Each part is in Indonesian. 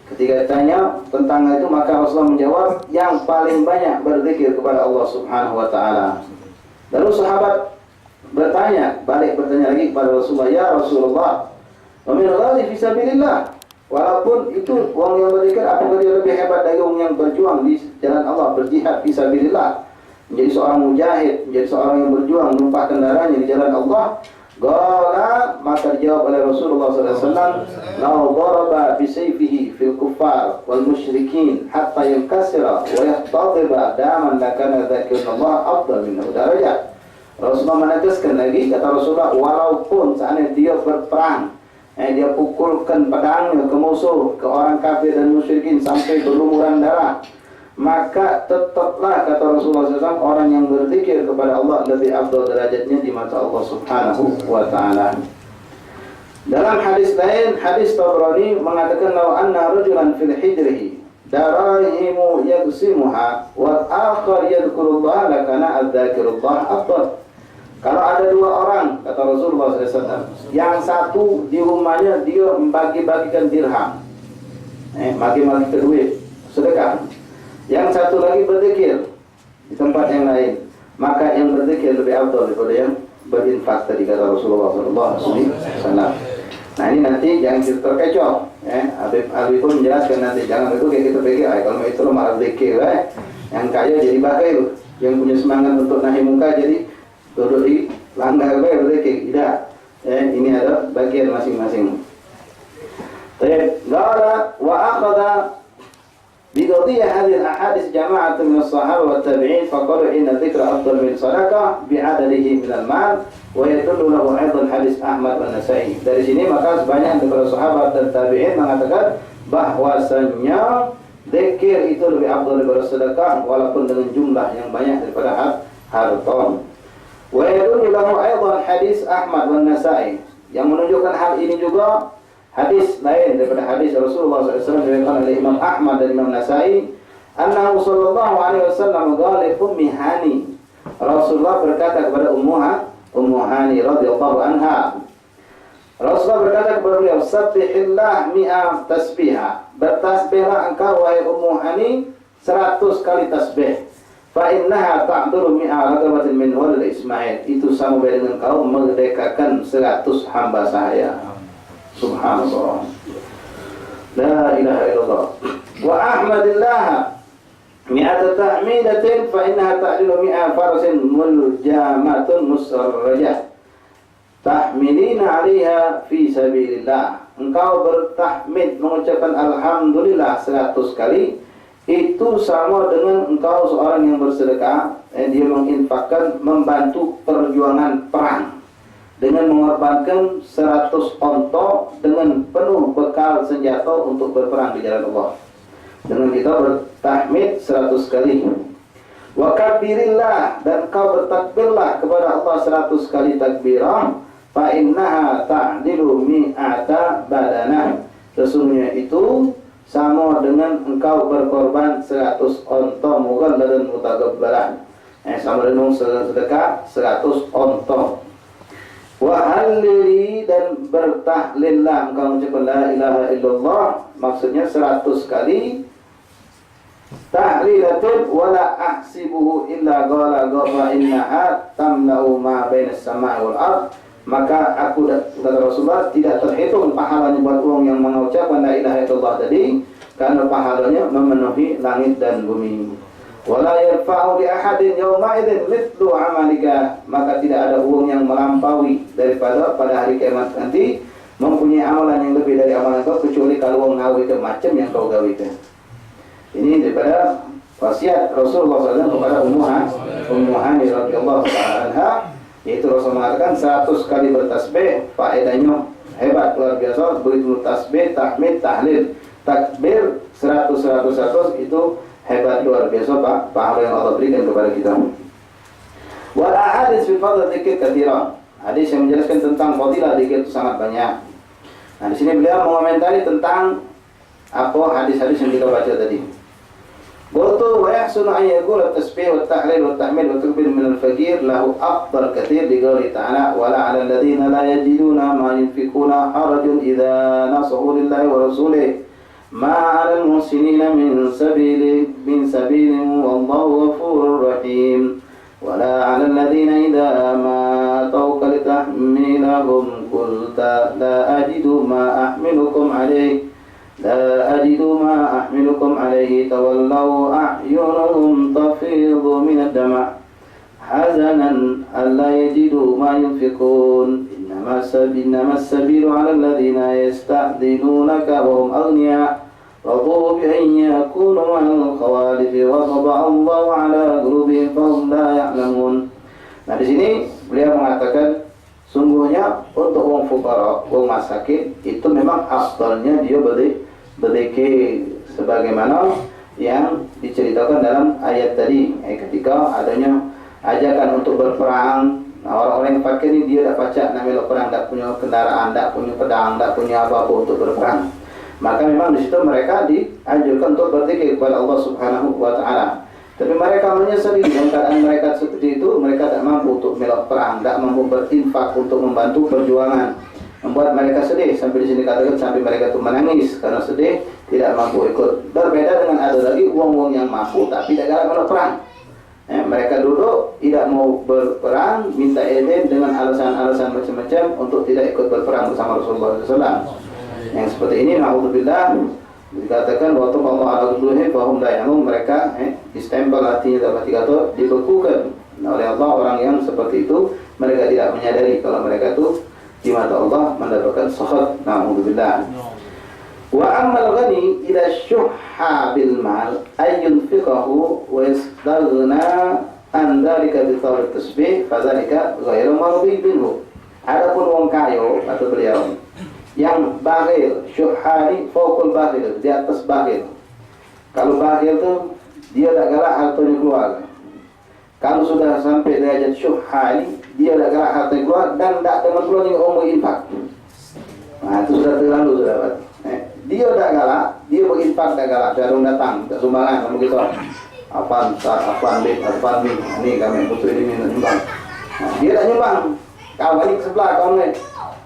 Ketika ditanya tentang itu, maka Rasulullah menjawab, yang paling banyak berzikir kepada Allah Subhanahu wa taala. Lalu sahabat balik bertanya lagi kepada Rasulullah, ya Rasulullah, wa min ghazi fi sabilillah. Walaupun itu orang yang berzikir, apakah dia lebih hebat dari orang yang berjuang di jalan Allah, berjihad fi sabilillah, menjadi seorang mujahid, menjadi seorang yang berjuang menumpah kendaraannya di jalan Allah? Qala, maka dijawab oleh Rasulullah SAW, "Lau daraba bi sayfihi fil kuffar wal musyrikin hatta yankasira wa yahtadiba daman lakana dzikrullah afdal minhu darajat." Rasulullah menegaskan lagi, kata Rasulullah, walaupun seandainya dia berperang, dia pukulkan pedangnya ke musuh, ke orang kafir dan musyrikin sampai berlumuran darah, maka tetaplah, kata Rasulullah SAW, orang yang berzikir kepada Allah lebih afdal derajatnya di mata Allah Subhanahu wa ta'ala. Dalam hadis lain, hadis Tabrani mengatakan, law anna rajulan fil hijrihi darahimu yaqsimuha wal akhar yadhkurullah lakana adzakirullah afdal. Kalau ada dua orang, kata Rasulullah SAW, yang satu di rumahnya dia membagi-bagikan dirham, bagi-bagi duit, sedekah. Yang satu lagi berzikir di tempat yang lain, maka yang berzikir lebih afdal daripada yang berinfak tadi, kata Rasulullah SAW. Nah ini nanti jangan kita terkecoh. Habib pun menjelaskan nanti, jangan itu kayak kita pikir, kalau itu malah zikir, yang kaya jadi bakhil, yang punya semangat untuk nahi muka jadi duduk di langgar berzikir. Tidak. Ini ada bagian masing-masing. Qala wa akhadha بقضية هذه الأحاديث جماعة من الصحابة والتابعين فقالوا إن الذكر أفضل من صدقة بعدله من المال ويدل له أيضا حديث أحمد والنسائي. Dari sini maka sebanyak antara sahabat dan tabi'in mengatakan bahwasanya zikir itu lebih afdal daripada sedekah walaupun dengan jumlah yang banyak daripada harta. ويدل له أيضا حديث أحمد والنسائي, yang menunjukkan hal ini juga hadis lain daripada hadis Rasulullah SAW diriwayatkan oleh Imam Ahmad dan Imam Nasai, annahu sallallahu alaihi wasallam qala li ummi Hani, Rasulullah berkata kepada Ummu Hani radhiyallahu anha, Rasulullah berkata kepada beliau, sabbihillah mi'a tasbihah, bertasbihlah engkau wahai Ummu Hani 100 kali tasbih, fa innaha ta'dulu mi'a ragabatin min walad Ismail, itu sama dengan engkau merdekakan 100 hamba sahaya. Subhanallah, la ilaha illallah. Wa ahmadillah mi'ata tahmidatin fa innaha ta'dilu mi'a farasin muljamatun musarrajah tahmilina 'alaiha fi sabilillah. Engkau bertahmid, mengucapkan alhamdulillah 100 kali, itu sama dengan engkau seorang yang bersedekah, dia menginfakkan, membantu perjuangan perang dengan mengorbankan 100 onta dengan penuh bekal senjata untuk berperang di jalan Allah. Dengan kita bertahmid 100 kali. Wa kabbirillah, dan kau bertakbirlah kepada Allah 100 kali takbirah, fa innaha ta'dilu mi'ata badanah, sesungguhnya itu sama dengan engkau berkorban 100 onta mughal dan mutagabbalah, sama dengan sedekah 100 onta. Wa halili, dan bertahlillah, engkau mengucapkan la ilaha illallah, maksudnya 100 kali. Tahlilatun wala ahsibuhu illa qala gharra innaha tamna'u ma bainas sama'i wal ard, maka aku, kata Rasulullah, tidak terhitung pahalanya buat orang yang mengucapkan la ilaha illallah tadi, karena pahalanya memenuhi langit dan bumi. Wala yarfa'u li ahadin yawma idzin mithlu amalika, maka tidak ada uang yang melampaui daripada pada hari kiamat nanti mempunyai amalan yang lebih dari amalan kau, kecuali kalau uang ngawi ke macam yang kau gawikan. Ini daripada wasiat Rasulullah SAW kepada Ummu Hani radhiyallahu anha, yaitu Rasul mengatakan 100 kali bertasbih faedahnya hebat luar biasa, begitu tasbih, tahmid, tahlil, takbir 100 itu hebat luar biasa pahala yang Allah berikan kepada kita. Wal ahadits fi fadl dzikir katsira, hadis yang menjelaskan tentang fadilah zikir itu sangat banyak. Nah, di sini beliau mengomentari tentang apa hadis-hadis yang kita baca tadi. Qultu wa yahsunu an yaqula at-tasbih wa at-tahlil wa at-tahmid wa at-takbir min al-faqir lahu afdal katsir li qouli ta'ala wa la 'ala alladhina la yajiduna ma yunfiquna harajun idza nasahu lillahi wa rasulihi ma 'alal muhsinina min sabilin wallahu ghafurur rahim. Wala 'alal ladzina idza ma atauka litahmilahum qulta la ajidu ma ahmilukum alayhi tawallaw a'yunuhum tafidu min ad-dama' hazanan alla yajidu ma yunfiqun. Innama as-sabilu 'alal ladzina yasta'dinunaka wa hum aghniya radu bi an yakunu ma'al khawalifi wa taba'a Allahu 'ala qulubihim fa hum la ya'lamun. Nah, di sini beliau mengatakan sungguhnya untuk wong fuqara, wong masakin itu memang afdalnya dia berzikir sebagaimana yang diceritakan dalam ayat tadi, ketika adanya ajakan untuk berperang. Nah, orang-orang yang fakir ini dia tak pacak nak melok perang, tak punya kendaraan, tak punya pedang, tak punya apa-apa untuk berperang. Maka memang di situ mereka dianjurkan untuk berzikir kepada Allah Subhanahu wa taala. Tapi mereka menyesali dalam keadaan mereka seperti itu, mereka tak mampu untuk melok perang, tak mampu berinfak untuk membantu perjuangan. Membuat mereka sedih, sampai di sini katakan sampai mereka itu menangis karena sedih, tidak mampu ikut. Berbeda dengan ada lagi wong-wong yang mampu tapi tak galak melok perang. Mereka duduk tidak mau berperang, minta izin dengan alasan-alasan macam-macam untuk tidak ikut berperang bersama Rasulullah SAW. Yang seperti ini, na'udzubillah, dikatakan waktu Allah ala quluhim fahum la ya'lamun, mereka distempel hatinya dalam hati kata dibekukan oleh Allah. Orang yang seperti itu mereka tidak menyadari kalau mereka itu di mata Allah mendapatkan sakhat. Na'udzubillah. Wa ammal ghani ila syuhha bil mal ay yunfiqahu wa yastaghna an dzalika bi thawr tasbih fa dzalika ghairu mardi minhu. Adapun wong kaya atau beliau yang bakhil, syuhhani fawqul bakhil, di atas bakhil. Kalau bakhil itu dia tak galak hartanya keluar. Kalau sudah sampai derajat syuhhani, dia tak galak hartanya keluar dan tak dengan keluar dengan umur infak. Nah, itu sudah terlalu sudah, Pak. Dia tak galak, dia berinfak tak galak, jarang datang, tak sumbangan sama kita. Afan bin, ini kami putri ini nyumbang. Nah, dia tak nyumbang. Kawan ini sebelah kawan lain.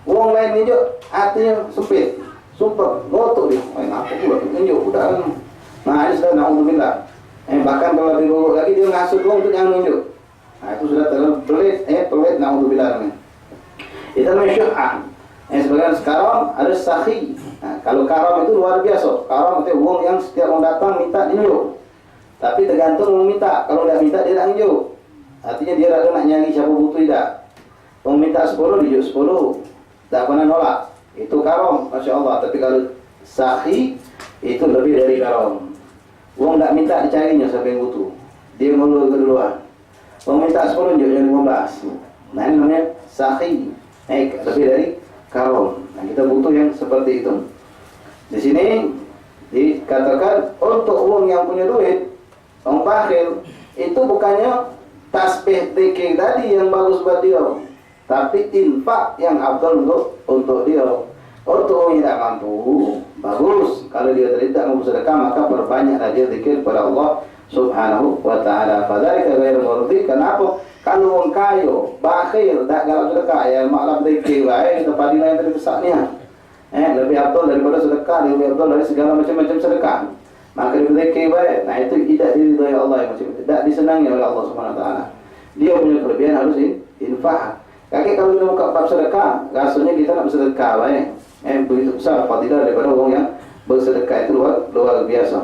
Wong lain ni je hatinya sempit, sumpah, ngotok dia. Apa pula tunjuk udah. Nah, ini sudah na'udzubillah. Bahkan kalau lebih buruk lagi dia ngasut wong tu jangan tunjuk. Nah, itu sudah terlalu pelit na'udzubillah namanya. Itu namanya syuh'ah. Sebagian sekarang ada sakhi. Nah, kalau karam itu luar biasa. Karam itu wong yang setiap orang datang minta diunjuk. Tapi tergantung orang minta. Kalau tidak minta dia tak unjuk. Artinya dia ada nak nyari siapa butuh tidak. Orang minta 10 diunjuk 10. Tak pernah nolak. Itu karam, Masya Allah. Tapi kalau sakhi itu lebih dari karam. Wong tak minta dicarinya siapa yang butuh. Dia mulu keduluan. Wong minta 10 diunjuk 15. Nah, ini namanya sakhi. Lebih dari karom. Nah, kita butuh yang seperti itu. Di sini dikatakan untuk orang yang punya duit, orang bakhil, itu bukannya tasbih zikir tadi yang bagus buat dia, tapi infak yang afdal untuk dia. Untuk orang yang tidak mampu, bagus. Kalau dia tidak mampu sedekah, maka perbanyaklah dia zikir kepada Allah Subhanahu wa ta'ala. Fadzalika ghairu mardhi. Kenapa? Kalau orang kaya, bakhil, tak galak sedekah, ya maklum zikir baik, itu fadilah yang lebih besarnya. Lebih afdal daripada sedekah, lebih afdal dari segala macam-macam sedekah. Maka dia berzikir baik. Nah, itu tidak diridhai Allah yang macam itu, tidak disenangi oleh Allah Subhanahu wa taala. Dia punya kelebihan harus infak. Kakek kalau dia buka bab sedekah, rasanya kita nak bersedekah baik. Begitu besar fadilah daripada orang yang bersedekah, itu luar biasa.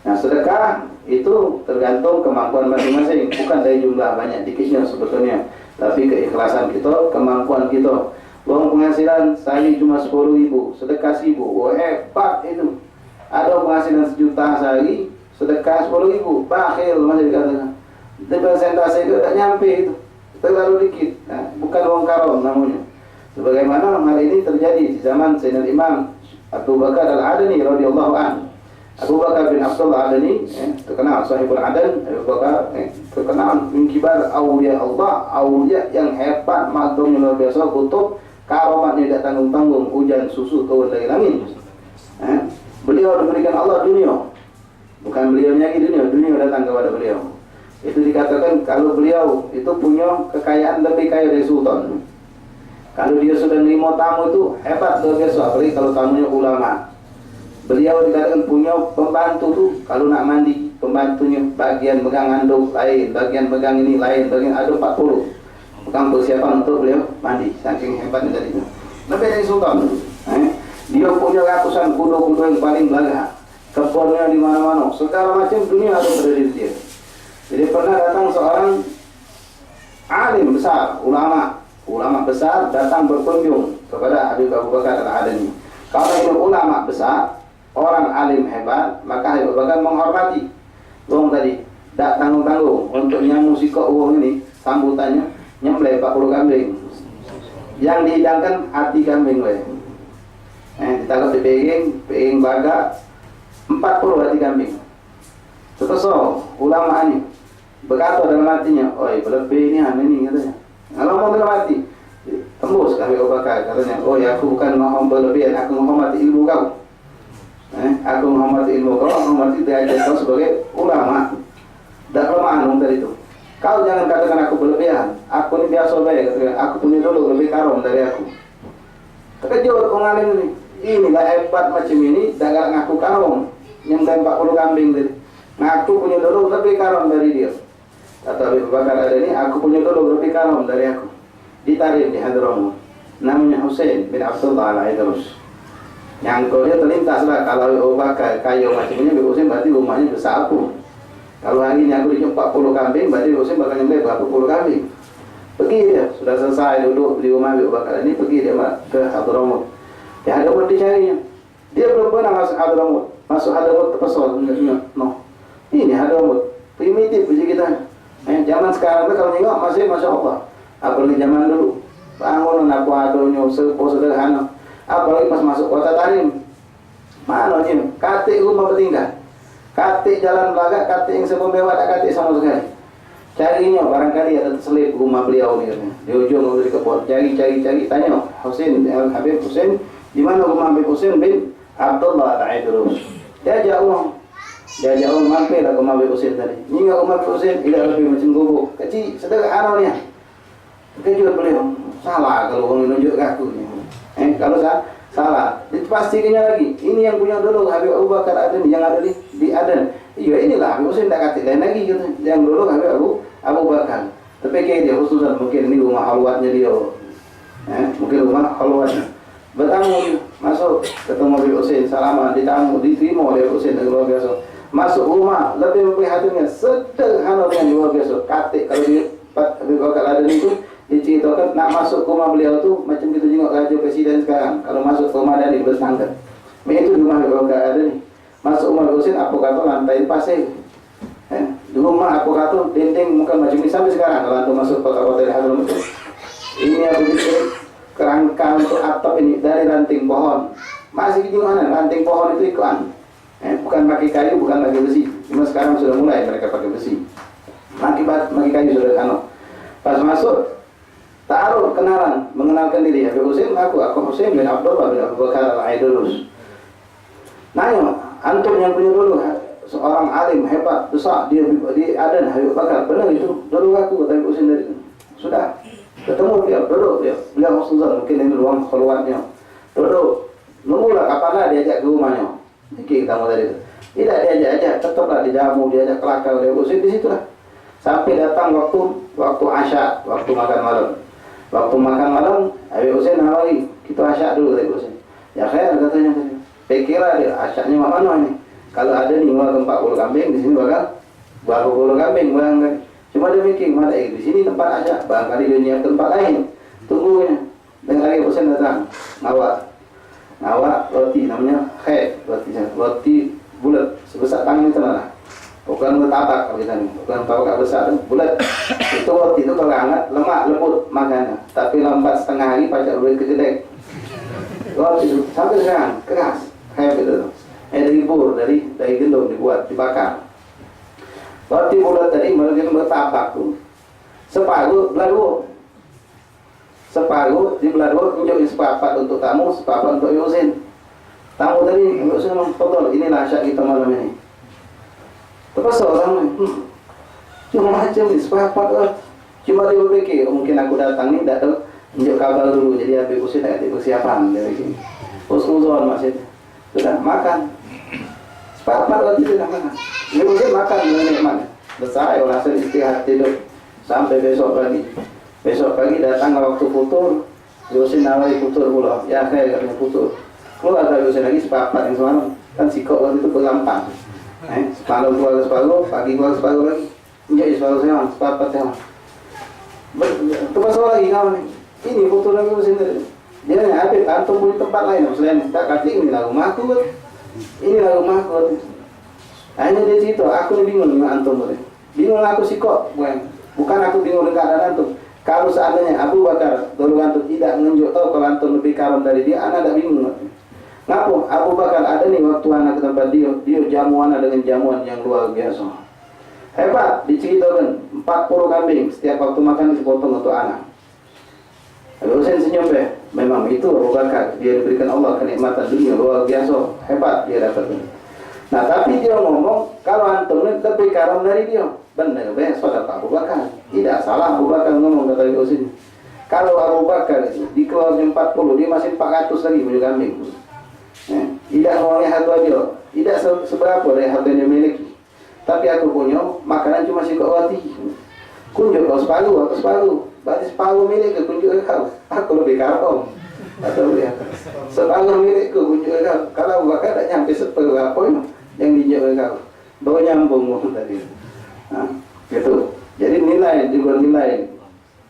Nah, sedekah itu tergantung kemampuan masing-masing, bukan dari jumlah banyak dikitnya sebetulnya, tapi keikhlasan kita, kemampuan kita. Uang penghasilan sehari cuma 10.000, sedekah 1.000, hebat itu. Ada penghasilan 1 juta sehari, sedekah 10.000, bakhil macam dikatakan. Itu persentase itu tak nyampe itu, terlalu dikit. Nah, bukan uang karom namanya. Sebagaimana hal ini terjadi di zaman Sayyidina Imam Abu Bakar Al-Adani radhiyallahu anhu. Abu Bakar bin Abdullah Adani, terkenal sahibul adan. Abu Bakar terkenal min kibar awliya Allah, awliya yang hebat, maklumnya luar biasa, kutub, karamatnya tidak tanggung-tanggung, hujan susu turun dari langit. Beliau diberikan Allah dunia, bukan beliau nyari dunia datang kepada beliau. Itu dikatakan kalau beliau itu punya kekayaan lebih kaya dari sultan. Kalau dia sudah nerima tamu itu hebat luar biasa, apalagi kalau tamunya ulama. Beliau dikatakan punya pembantu tuh, kalau nak mandi pembantunya bagian megang handuk lain, bagian megang ini lain, bagian ada 40 megang persiapan untuk beliau mandi, saking hebatnya tadi itu. Lebih dari sultan. Dia punya ratusan kuda-kuda yang paling gagah, kebunnya di mana-mana, segala macam dunia ada pada diri dia. Jadi pernah datang seorang alim besar, ulama besar datang berkunjung kepada Habib Abu Bakar Al-Adani. Kalau itu ulama besar, orang alim hebat, maka Habib Abu Bakar menghormati. Wong tadi tak tanggung-tanggung untuk nyamu sikok uang ini, sambutannya nyembelih 40 kambing. Yang dihidangkan hati kambing weh. Ditangkap di peging baga 40 hati kambing. Terus ulama ini berkata dalam hatinya, oi berlebih ini katanya. Kalau mau dalam hati, tembus kami Abu Bakar katanya, oh ya aku bukan mau berlebihan, aku menghormati ilmu kau. Aku menghormati ilmu kau, aku menghormati derajat kau sebagai ulama. Dan kelemahan tadi itu. Kau jangan katakan aku berlebihan. Aku ini biasa baik, aku punya dulu lebih karom dari aku. Terkejut orang alim ini. Inilah hebat macam ini, dagang aku karom. Yang 40 kambing tadi. Ngaku punya dulu lebih karom dari dia. Kata Abu Bakar ada ini, aku punya dulu lebih karom dari aku. Ditarik di Hadramaut. Namanya Husain bin Abdullah Al-Aidrus. Yang kau dia terlintas lah, kalau Abu Bakar kayu macam ini, Husain berarti rumahnya bersapu. Kalau hari ini aku dijumpa 40 kambing, berarti Husain bakal nyembelih berapa puluh kambing. Pergi dia, sudah selesai duduk di rumah Abu Bakar ini, pergi dia ke Hadramaut. Di Hadramaut dicarinya. Dia belum pernah masuk Hadramaut. Masuk Hadramaut terpesona. No. Ini Hadramaut. Primitif uji kita. Zaman sekarang kalau tengok masih Masya Allah. Apalagi zaman dulu. Bangunan aku adonya sederhana. Apalagi pas masuk kota Tarim. Mana ni? Katik rumah bertingkat. Katik jalan belakang, katik yang semua mewah, tak katik sama sekali. Carinya barangkali ada terselip rumah beliau ni. Di ujung dari kebun. Cari. Tanya Husain, Habib Husain, di mana rumah Habib Husain bin Abdullah Al-Aidrus. Dia ajak orang mampir lah rumah Habib Husain tadi. Ingat rumah Habib Husain, tidak lebih macam gubuk. Kecil, sederhana ni. Terkejut beliau. Salah kalau orang menunjuk ke aku ni. Kalau salah, dipastikannya lagi. Ini yang punya dulu Habib Abu Bakar Aden yang ada di Aden. Iya inilah Habib Husain tak kata lain lagi gitu. Yang dulu Habib Abu Bakar. Tapi kayak dia khususan mungkin ini rumah halwatnya dia. Mungkin rumah halwatnya. Bertamu masuk ketemu Habib Husain, salaman, diterima oleh Husain dengan luar biasa. Masuk rumah lebih memprihatinkan, sederhana yang luar biasa. Katik kalau di Habib Bakar Aden itu diceritakan nak masuk ke rumah beliau tu macam kita tengok raja presiden sekarang. Kalau masuk ke rumah dia bertangga. Itu rumah Habib Bakar Aden ni. Masuk rumah Husain apa kata lantai pasir. Di rumah apa kata dinding bukan macam ni sampai sekarang kalau anda masuk kota-kota di Hadramaut. Ini aku bikin kerangka untuk atap ini dari ranting pohon. Masih di mana ranting pohon itu iklan. Bukan pakai kayu, bukan pakai besi. Cuma sekarang sudah mulai mereka pakai besi. Pakai kayu sudah kano. Pas masuk taruh kenalan, mengenalkan diri. Habib Husain aku Husain bin Abdullah bin Abu Bakar Al-Aidrus. Nanya, antum yang punya dulu seorang alim hebat besar dia di Aden Habib Bakar, benar itu? Dulu aku kata Habib Husain dari sudah ketemu dia, duduk dia. Beliau khususan mungkin ini ruang keluarnya. Duduk, nunggulah kapanlah diajak ke rumahnya. Kita mau dari itu. Tidak diajak, tetaplah dijamu, diajak kelakar oleh Habib Husain di situlah. Sampai datang waktu asya, waktu makan malam. Waktu makan malam, Habib Husain nawari, kita asyak dulu Habib Husain. Ya khair katanya. Pikirlah dia, asyaknya mana ini? Kalau ada nih bakal 40 kambing, di sini bakal 20 kambing, barangkali. Cuma dia mikir, mana di sini tempat asyak, barangkali dia nyiap tempat lain. Tunggunya. Dan lagi Husain datang, ngawak roti namanya khair, roti bulat sebesar tangan itu lah. Bukan bertabak kalau kita ni, bukan tabak besar, bulat. Itu roti itu kalau hangat, lemak, lembut makannya. Tapi lambat setengah hari pacak boleh kejedek. Roti itu sampai sekarang keras, kayak gitu. Dari bur, dari gendong dibuat, dibakar. Roti bulat tadi mungkin bertabak tu. Separuh belah dua. Separuh di belah dua, tunjukin sepapat untuk tamu, sepapat untuk Husain. Tamu tadi, Husain memang inilah asyak kita malam ini. Terus orang cuma macam ni, sepakat. Cuma dia berfikir, mungkin aku datang ni, tak tahu. Tunjuk kabar dulu, jadi Habib Husain tak ada persiapan. Dia begini. Husnuzon maksudnya. Sudah makan. Papat waktu itu nak makan. Dia mungkin makan nikmat. Selesai hasil istirahat tidur sampai besok pagi. Besok pagi datang waktu futur. Yosin nawai futur pula. Ya saya katanya futur. Keluar dari Yosin lagi sepapat yang semalam. Kan sikok waktu itu bergampang. Semalam keluar separuh, pagi keluar separuh lagi. Menjadi separuh saya, sepapat saya. Terus lagi kawan ni. Ini futur lagi Yosin tadi. Dia hanya habis antum punya tempat lain. Selain tak kati ini lah rumahku. Ini lah rumahku. Hanya dia cerita, aku ni bingung dengan antum boleh. Bingung aku sikok, bukan aku bingung dengan keadaan antum. Kalau seandainya Abu Bakar dulu antum tidak menunjuk tahu kalau antum lebih karam dari dia, anak tak bingung. Ngapu? Abu Bakar ada nih waktu anak ke tempat dia jamuan dengan jamuan yang luar biasa. Hebat, diceritakan 40 kambing setiap waktu makan dipotong untuk anak. Abu Hussein senyum deh. Memang itu Abu Bakar, dia diberikan Allah kenikmatan dunia luar biasa, hebat dia dapatkan. Nah tapi dia ngomong kalau antum lebih karam dari dia, benar saudara Abu Bakar. Tidak salah Abu Bakar ngomong kata Abu Hussein. Kalau Abu Bakar di keluarnya 40, dia masih 400 lagi punya kambing. Tidak ngomongnya harta dia, tidak seberapa dari harta yang dia miliki. Tapi aku punya makanan cuma sikok roti. Kunjuk kau separuh, aku separuh. Berarti separuh milik ke kunjuk kau. Aku lebih karam. Atau dia separuh milik ke kunjuk kau. Kalau Abu Bakar tak nyampe separuh apa yang dijual kau. Baru nyambung tadi. Gitu. Jadi nilai juga nilai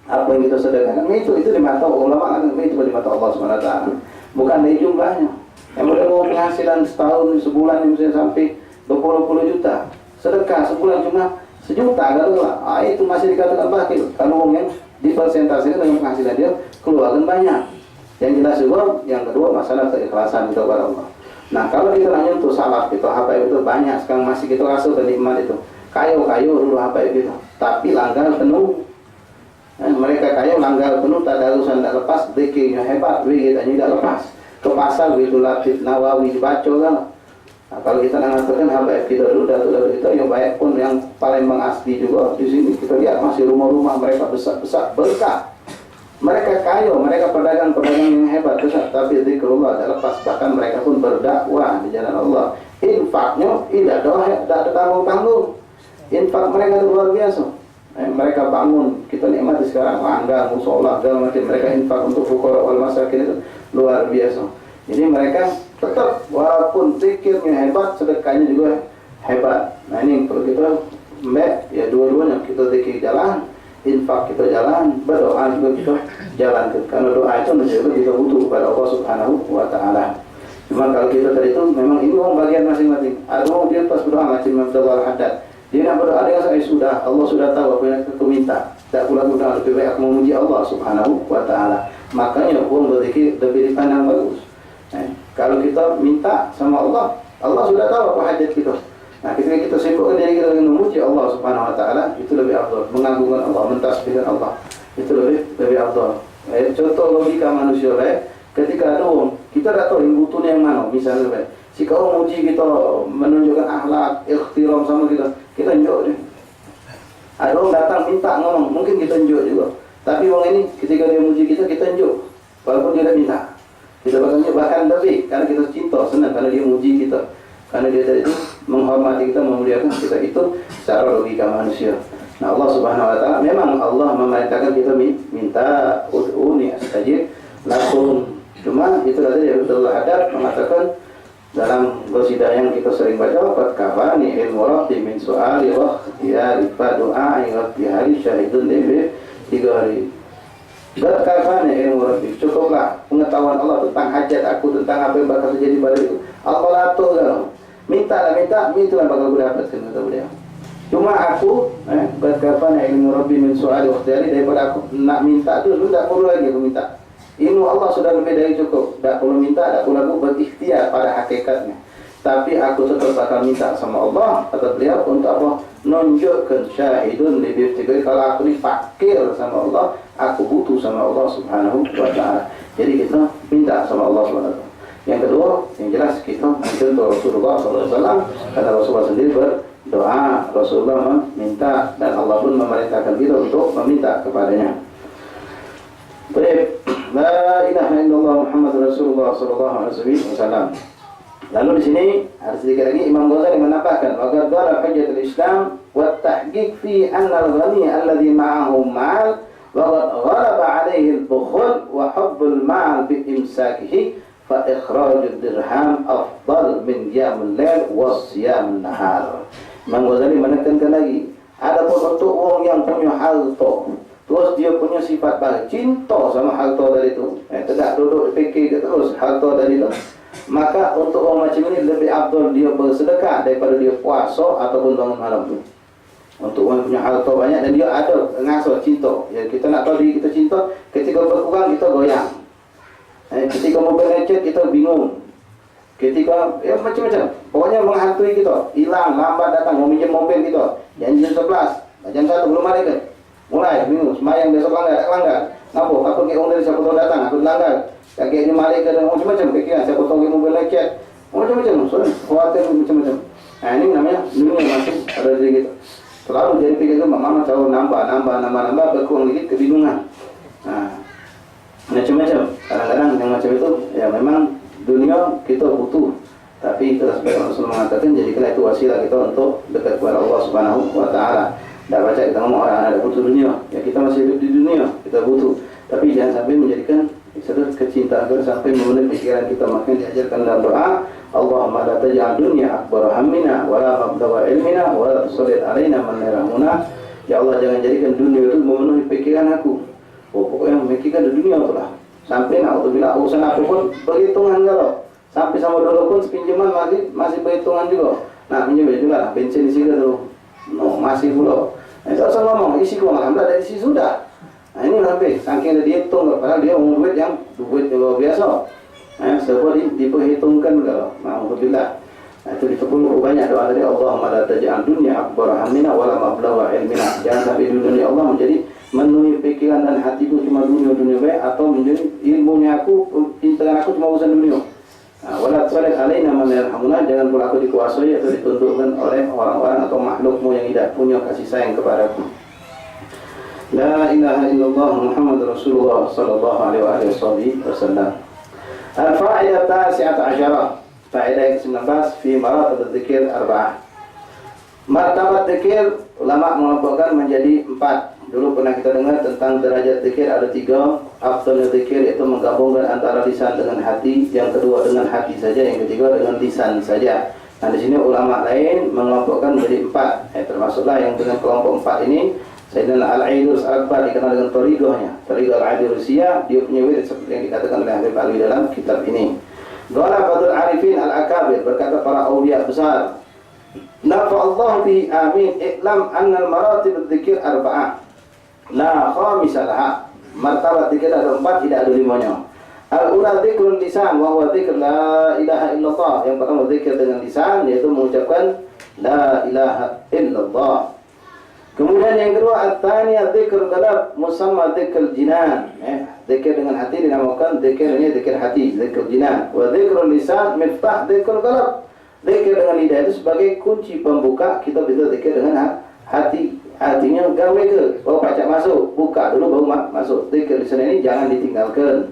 apa yang kita sedekahkan itu di mata ulama kan itu di mata Allah Subhanahu wa taala. Bukan dari jumlahnya. Yang mau penghasilan setahun sebulan misalnya sampai 20 juta. Sedekah sebulan cuma 1 juta kalau itu masih dikatakan bakhil. Kalau yang dipersentasikan dengan penghasilan dia keluarkan banyak. Yang jelas juga yang kedua masalah keikhlasan kita kepada Allah. Nah kalau kita nak nyentuh salaf kita habaib itu banyak sekarang masih kita rasa kenikmat itu. Kayu dulu habaib kita, tapi langgar penuh. Mereka kayu langgar penuh, tak ada urusan tak lepas, zikirnya hebat, kita tidak lepas. Ke pasar begitu Latif Nawawi dibaca kan. Nah, kalau kita nak mengatakan habaib kita dulu, datuk kita yang baik pun yang paling mengasli juga di sini kita lihat masih rumah-rumah mereka besar-besar berkah. Mereka kaya, mereka pedagang-pedagang yang hebat besar, tapi zikrullah tak lepas. Bahkan mereka pun berdakwah di jalan Allah. Infaknya tidak ada tanggung-tanggung. Infak mereka itu luar biasa. Mereka bangun, kita nikmati sekarang mangga, musola, segala macam. Mereka infak untuk fuqara wal masakin itu luar biasa. Jadi mereka tetap walaupun zikirnya hebat, sedekahnya juga hebat. Nah ini kalau kita ya dua-duanya kita zikir jalan. Infak kita jalan, berdoa juga kita jalankan. Karena doa itu menjadi kita butuh kepada Allah Subhanahu wa taala. Cuma kalau kita tadi itu memang ini bagian masing-masing. Ada orang dia pas berdoa macam Abdullah Al-Haddad. Dia nak berdoa dengan saya sudah, Allah sudah tahu apa yang aku minta. Tak pula berdoa lebih baik aku memuji Allah Subhanahu wa taala. Makanya orang berzikir lebih dipandang bagus. Kalau kita minta sama Allah, Allah sudah tahu apa hajat kita. Nah, ketika kita sibukkan diri kita dengan memuji Allah Subhanahu wa taala, itu lebih afdal. Mengagungkan Allah, mentasbihkan Allah, itu lebih afdal. Contoh logika manusia ketika ada orang, kita tak tahu yang butuhnya yang mana. Misalnya, si kau memuji kita, menunjukkan akhlak, ikhtiram sama kita tunjuk dia. Ada orang datang minta ngomong, mungkin kita tunjuk juga. Tapi orang ini ketika dia memuji kita tunjuk, walaupun dia tak minta. Kita tunjuk bahkan lebih, karena kita cinta, senang karena dia memuji kita. Karena dia tadi itu menghormati kita, memuliakan kita, itu secara logika manusia. Nah Allah Subhanahu wa taala memang Allah memerintahkan kita minta ud'uni astajib lakum. Cuma itu tadi Abdullah Haddad mengatakan dalam qasidah yang kita sering baca, qad kafani ilmu rabbi min su'ali wa ikhtiyari fa du'ai wa ikhtiyari syahidun li 3 hari. Qad kafani ilmu rabbi, cukuplah pengetahuan Allah tentang hajat aku, tentang apa yang bakal terjadi pada itu. Allah atur kan. Minta yang bakal aku dapatkan kata beliau. Cuma aku berkapan ilmu Rabbi min su'ali wa ikhtiyari, daripada aku nak minta tu tak perlu lagi aku minta. Ilmu Allah sudah lebih dari cukup. Tak perlu minta, tak perlu aku berikhtiar pada hakikatnya. Tapi aku tetap bakal minta sama Allah, kata beliau, untuk apa? Nunjukkan syahidun li biftiqai, kalau aku ni fakir sama Allah, aku butuh sama Allah Subhanahu wa taala. Jadi kita minta sama Allah Subhanahu wa taala. Yang kedua, yang jelas kita mencontoh Rasulullah SAW. Karena Rasulullah sendiri berdoa, Rasulullah meminta, dan Allah pun memerintahkan kita untuk meminta kepadanya. Baik, la ilaha illallah Muhammad Rasulullah SAW. Lalu di sini ada sedikit lagi Imam Ghazali menambahkan wa qad qala hujjatul Islam wa tahqiq fi anna al-ghani alladhi ma'ahu mal wa qad ghalaba 'alayhi al-bukhul wa hubbul mal bi imsakihi fa ikhrajud dirham afdal min qiyamul lail wa siyamul nahar. Imam Ghazali menekankan lagi, adapun untuk orang yang punya harta, terus dia punya sifat baik, cinta sama harta tadi itu, tidak duduk fikir terus harta tadi itu, maka untuk orang macam ini lebih afdal dia bersedekah daripada dia puasa ataupun bangun malam tu. Untuk orang punya harta banyak dan dia ada ngasuh cinta. Ya, kita nak tahu diri kita cinta, ketika berkurang kita goyang. Ketika mobil lecet kita bingung. Ketika macam-macam. Pokoknya menghantui kita. Hilang, lambat datang, mau minjem mobil kita. Janji jam 11, jam 1 belum ada ke? Mulai bingung, semayang besok langgar, tak langgar. Kenapa? Aku pergi orang dari siapa tahu datang, aku langgar. Kakek ni malik ke macam-macam fikiran, siapa tahu pergi mobil lecet. Macam-macam, soalnya khawatir macam-macam. Ini namanya dunia masih ada diri kita. Selalu jadi fikir itu, mama tahu nambah, berkurang sedikit kebingungan. Macam-macam. Kadang-kadang yang macam itu, ya memang dunia kita butuh. Tapi terus sebagai Rasulullah mengatakan, jadikanlah itu wasilah kita untuk dekat kepada Allah Subhanahu wa Ta'ala. Tak baca kita ngomong orang ada butuh dunia. Ya kita masih hidup di dunia, kita butuh. Tapi jangan sampai menjadikan satu kecintaan kita sampai memenuhi pikiran kita. Maka diajarkan dalam doa, Allahumma la taj'al dunya akbar hammina wa la mablagha ilmina wa la tusallit alaina man la yarhamuna. Ya Allah, jangan jadikan dunia itu memenuhi pikiran aku. Pokoknya memikirkan di dunia itulah. Sampai naudzubillah urusan apapun berhitungan kalau. Sampai sama dulu pun pinjaman masih berhitungan juga. Nah, pinjam juga lah, bensin isi dulu. No, masih pula. Itu asal ngomong, isi uang alhamdulillah ada isi sudah. Nah, ini sampai saking dia hitung, padahal dia duit yang luar biasa. Sebab diperhitungkan kalau. Alhamdulillah. Nah, itu dipukul banyak doa dari Allahumma la taj'al dunya akbar hammina wa la mablagha ilmina. Jangan sampai dunia Allah menjadi memenuhi pikiran dan hatiku cuma dunia baik, atau menjadi ilmunya aku, pintaran aku cuma urusan dunia. Wala tusallit alaina man la yarhamuna, jangan pula aku dikuasai atau ditundukkan oleh orang-orang atau makhlukmu yang tidak punya kasih sayang kepadaku. La ilaha illallah Muhammad Rasulullah sallallahu alaihi wasallam. Al-fa'idah tasi'ata asyarah, faedah ke-19 fi maratib dzikir arba'ah. Martabat dzikir ulama mengelompokkan menjadi 4. Dulu pernah kita dengar tentang derajat dzikir ada 3. Afdalnya dzikir yaitu menggabungkan antara lisan dengan hati, yang kedua dengan hati saja, yang ketiga dengan lisan saja. Nah, di sini ulama lain mengelompokkan menjadi 4. Termasuklah yang dengan kelompok 4 ini Sayyidina Al-Aidurus Al-Akbar, dikenal dengan Tariqahnya, Tariqah Al-Aidurusiyah. Dia punya wirid seperti yang dikatakan oleh Habib Alwi dalam kitab ini. Qala Fadul Arifin Al-Akabir, berkata para awliya besar, nafa'allahu bi amin, i'lam anna al-maratib dzikir arba'ah la khamisa laha. Martabat dzikir ada 4, tidak ada 5-nya. Al-ula dzikrul lisan wa huwa dzikr la ilaha illallah. Yang pertama zikir dengan lisan, yaitu mengucapkan la ilaha illallah. Kemudian yang kedua, at-tsaniyah dzikr qalb musamma dzikr jinan. Zikir dengan hati dinamakan zikir ini, zikir hati, zikir jinan. Wa dzikrul lisan miftah dzikr qalb. Zikir dengan lidah itu sebagai kunci pembuka kita bisa zikir dengan hati. Artinya gawe ke, baru pacak masuk, buka dulu baru masuk. Zikir lisan ini jangan ditinggalkan.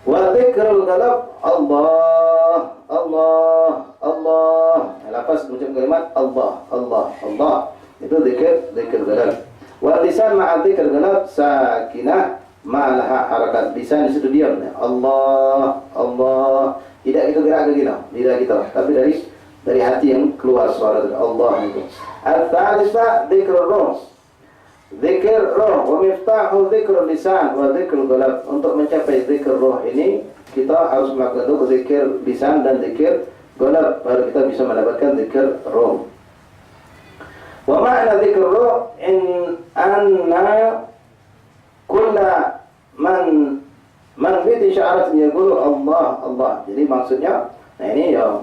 Wa dzikrul qalb Allah, Allah, Allah. Lafaz macam kalimat Allah, Allah, Allah. Itu zikir qalb. Wa lisan ma'a dzikr qalb sakinah ma'alaha harakat. Lisan di situ diam. Allah, Allah. Tidak kita gerak ke gila, lidah kita, tapi dari hati yang keluar suara Allah itu. Al-thalithah dzikrul ruh. Zikir roh, wa miftahu dzikrul lisan wa dzikrul qalb. Untuk mencapai zikir roh ini, kita harus melakukan zikir lisan dan zikir qalb, baru kita bisa mendapatkan zikir roh. Wa ma'na zikir roh in anna kulla man bidi syarat yaqulu Allah, Allah. Jadi maksudnya, nah ini ya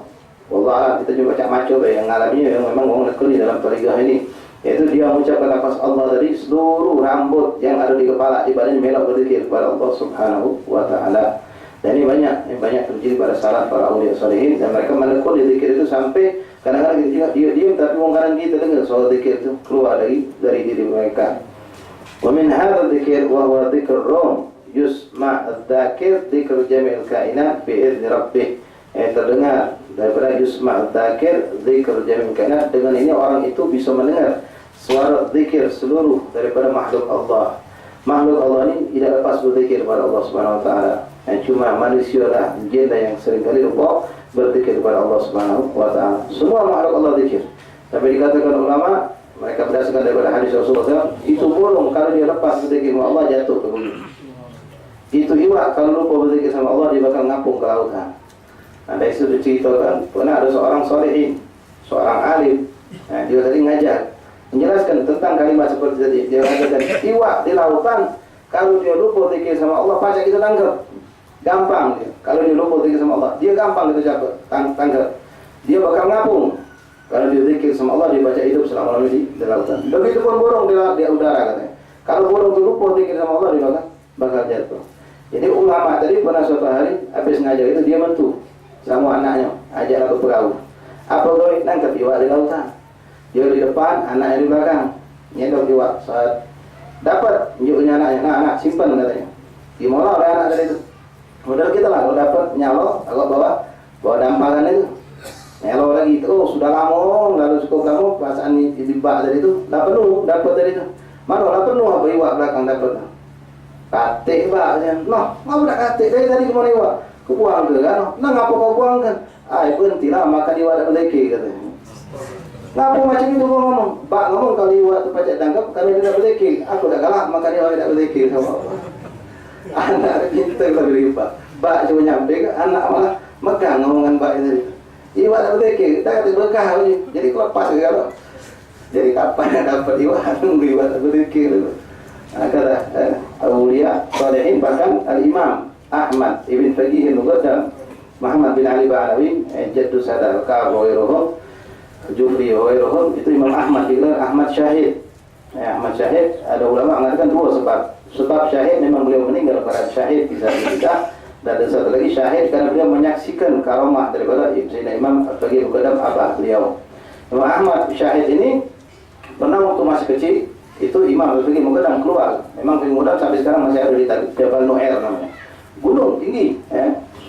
Allah, kita juga baca maco yang ngalaminya yang memang orang nekuni dalam tariqah ini, yaitu dia mengucapkan lafaz Allah tadi, seluruh rambut yang ada di kepala di badan melok berzikir kepada Allah Subhanahu wa Ta'ala. Dan ini banyak terjadi pada salaf, para auliya salihin, dan mereka menekuni zikir itu sampai kadang-kadang kita dia diam, tapi kadang kita dengar soal zikir itu keluar dari diri mereka. Wa min hadha dzikir wa huwa dzikrur ruh yusma' adzakir dzikr jami'il kainat bi idzni rabbih. terdengar, daripada yusma' dzakir zikr jami' kainat. Dengan ini orang itu bisa mendengar suara zikir seluruh daripada makhluk Allah. Makhluk Allah ini tidak lepas berzikir kepada Allah Subhanahu wa taala. Cuma manusia lah, jin lah yang seringkali lupa berzikir kepada Allah Subhanahu wa taala. Semua makhluk Allah zikir. Tapi dikatakan ulama, mereka berdasarkan daripada hadis Rasulullah SAW, itu burung kalau dia lepas berzikir sama Allah jatuh ke bumi. Itu iwak kalau lupa berzikir sama Allah dia bakal ngapung ke lautan. Ada isu diceritakan, pernah ada seorang solehin, seorang alim, dia tadi ngajar, menjelaskan tentang kalimat seperti tadi. Dia mengatakan iwak di lautan kalau dia lupa zikir sama Allah pacak kita tangkap, gampang dia. Kalau dia lupa zikir sama Allah, dia gampang kita tangkap. Dia bakal ngapung. Kalau dia zikir sama Allah, dia baca hidup selama-lamanya di lautan. Begitupun burung di udara katanya. Kalau burung itu lupa zikir sama Allah, dia bakal jatuh. Jadi ulama tadi pernah suatu hari habis ngajar itu dia mentu sama anaknya, ajaklah berperahu. Apa kau nangkap iwak di lautan? Dia di depan, anaknya di belakang. Nyedok iwak. Saat dapat, tunjuknya anaknya. Nah, anak simpan katanya. Gimana oleh anak tadi itu? Modal kita lah, kalau dapat nyalo, agak bawa dampakan itu. Nyalo lagi itu, oh sudah lama, lalu cukup lama, perasaan di bak tadi itu, dah penuh, dapat tadi itu. Mana lah penuh apa iwak belakang dapat? Katik baknya. Nah, ngapa nak katik? Dari tadi kemana iwak? Kubuang ke kan? Nah, ngapa kau buang kan? Berhenti lah, makan iwak tak berzikir katanya. Ngapa macam itu kau ngomong? Bak ngomong kalau iwak tu pacak tangkap, kalau dia tak berzikir. Aku tak galak makan iwak tak berzikir sama apa. Anak kita lebih bak. Bak cuma nyampe ke, anak malah megang ngomongan bak itu. Iwak tak berzikir, tak kata berkah je. Jadi kelepas ke kalau. Jadi kapan nak dapat iwak? Nunggu iwak tak berzikir. Kata Awliya Salihin, bahkan Al-Imam Ahmad Ibn Faqih Al-Muqaddam Muhammad bin Ali Ba'alawi Jaddu Sadar Ka'ab wa Iruhum Jufri wa Iruhum, itu Imam Ahmad digelar Ahmad Syahid. Ahmad Syahid, ada ulama mengatakan dua sebab. Sebab Syahid memang beliau meninggal pada Syahid di saat kita, dan ada satu lagi Syahid karena beliau menyaksikan karamah daripada Sayyidina Imam Faqih Al-Muqaddam abah beliau. Imam Ahmad Syahid ini pernah waktu masih kecil itu Imam Faqih Al-Muqaddam keluar. Memang Faqih Al-Muqaddam sampai sekarang masih ada di Jabal Nu'air namanya. Gunung tinggi,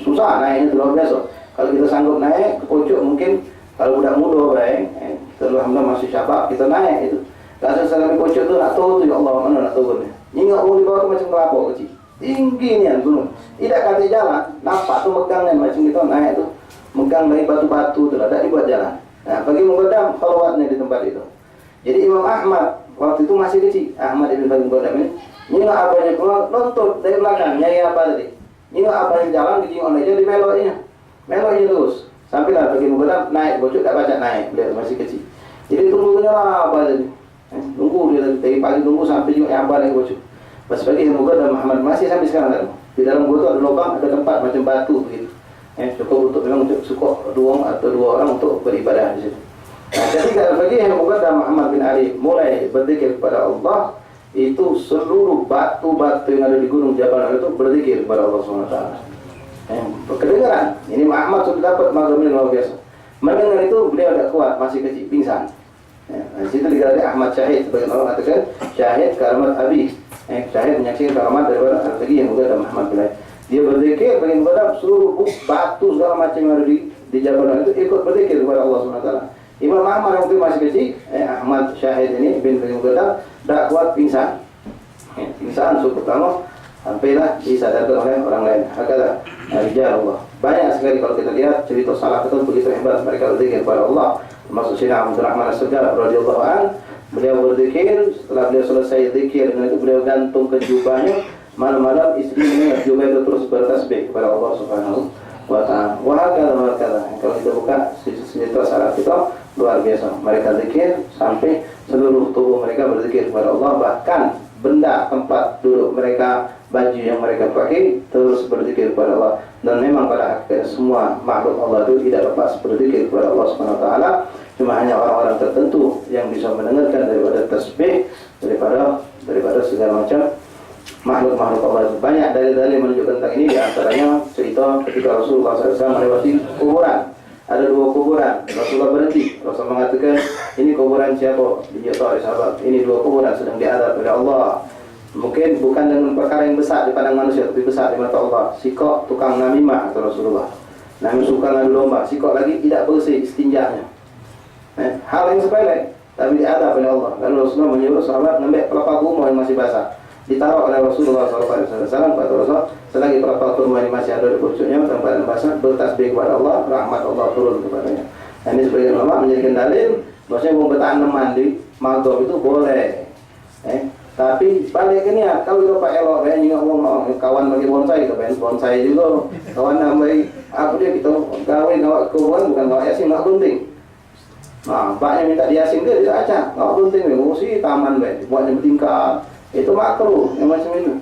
susah naiknya luar biasa. Kalau kita sanggup naik ke puncak mungkin kalau budak muda baik, kita alhamdulillah masih syabab kita naik itu. Kalau sampai puncak tu nak tahu tu ya Allah mana nak turun. Ingat orang di bawah tu macam kelapa kecil, tinggi ni gunung. Tidak kata jalan, nampak tu megangnya macam kita naik tu, megang dari batu-batu tu lah, tak dibuat jalan. Nah, bagi mengadam khalwatnya di tempat itu. Jadi Imam Ahmad waktu itu masih kecil, Ahmad Ibn Faqih Al-Muqaddam ini abahnya keluar nonton dari belakang, nyai apa tadi? Ini abahnya jalan di jingon aja di meloknya terus. Sampailah Faqih Al-Muqaddam naik, bocok tak baca naik, beliau masih kecil. Jadi tunggunya lah apa tadi? Tunggu dia dari pagi tunggu sampai juga yang abah lagi bocok. Pas Faqih Al-Muqaddam Muhammad masih sampai sekarang kan? Di dalam gua tu ada lubang, ada tempat macam batu begitu. Cukup untuk memang untuk sukup dua orang untuk beribadah di situ. Nah, ketika Faqih Al-Muqaddam Muhammad bin Ali mulai berzikir kepada Allah, itu seluruh batu-batu yang ada di gunung Jabal itu berzikir kepada Allah SWT. Kedengaran. Ini Muhammad sudah dapat maghrib yang luar biasa. Mendengar itu beliau tidak kuat, masih kecil, pingsan. Di situ dikatakan Ahmad Syahid, sebagian orang katakan Syahid karamat Abi. Syahid menyaksikan karamat daripada Faqih Al-Muqaddam Muhammad bin Ali. Dia berzikir bagi kepada seluruh batu segala macam yang ada di Jabal itu ikut berzikir kepada Allah SWT. Imam Ahmad waktu masih kecil, Ahmad Syahid ini bin Faqih Al-Muqaddam dah kuat pingsan. Pingsan suku pertama sampailah disadarkan oleh orang lain. Hakala rijal Allah. Banyak sekali kalau kita lihat cerita salaf itu begitu hebat mereka berzikir kepada Allah. Termasuk Syekh Abdul Rahman As-Sagaf radhiyallahu an, beliau berzikir, setelah beliau selesai zikir dengan itu beliau gantung ke jubahnya. Malam-malam istrinya jubah itu terus bertasbih kepada Allah Subhanahu wa ta'ala. Wa hakala. Kalau kita buka cerita salaf kita luar biasa. Mereka zikir sampai seluruh tubuh mereka berzikir kepada Allah, bahkan benda tempat duduk mereka, baju yang mereka pakai terus berzikir kepada Allah. Dan memang pada akhirnya semua makhluk Allah itu tidak lepas berzikir kepada Allah Subhanahu wa ta'ala. Cuma hanya orang-orang tertentu yang bisa mendengarkan daripada tasbih daripada segala macam makhluk-makhluk Allah itu. Banyak dalil-dalil menunjukkan tentang ini, di antaranya cerita ketika Rasulullah SAW melewati kuburan. Ada dua kuburan, Rasulullah berhenti. Rasulullah mengatakan, ini kuburan siapa? Dia tahu sahabat, ini dua kuburan sedang diazab oleh Allah. Mungkin bukan dengan perkara yang besar di pandang manusia, tapi besar di mata Allah. Sikok tukang namimah, kata Rasulullah. Namun suka ngadu domba, sikok lagi tidak bersih istinjanya. Hal yang sepele, tapi diadab oleh Allah. Lalu Rasulullah menyuruh sahabat ngambil pelepah kurma yang masih basah, ditaruh oleh Rasulullah SAW. Kata Rasul, selagi pelepah kurma ini masih ada di pucuknya tempat yang basah, bertasbih kepada Allah, rahmat Allah turun kepadanya. Nah, ini sebagian ulama menjadikan dalil bahwasanya mau bertahan mandi maghrib itu boleh. Tapi balik ke niat, kalau kita pak elok kayak juga ngomong kawan bagi bonsai, kepengen bonsai juga kawan nambai aku dia kita gawe ngawak kawan bukan ngawak yasin nggak penting. Nah, paknya minta diasin dia bisa aja, nggak penting sih taman buatnya bertingkat itu makruh yang macam itu.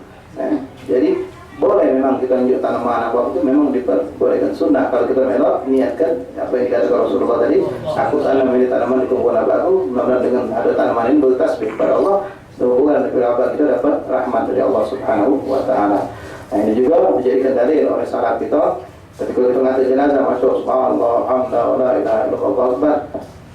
Jadi boleh memang kita tunjuk tanaman apa itu memang diperbolehkan sunnah kalau kita melok niatkan apa yang dikatakan Rasulullah tadi, aku tanam ini tanaman di kumpulan aku, mudah-mudahan dengan ada tanaman ini bertasbih kepada Allah, hubungan dengan kita dapat rahmat dari Allah Subhanahu wa taala. Nah, ini juga dijadikan dalil oleh sahabat kita ketika kita ngantar jenazah masuk subhanallah alhamdulillah la ilaha illallah akbar.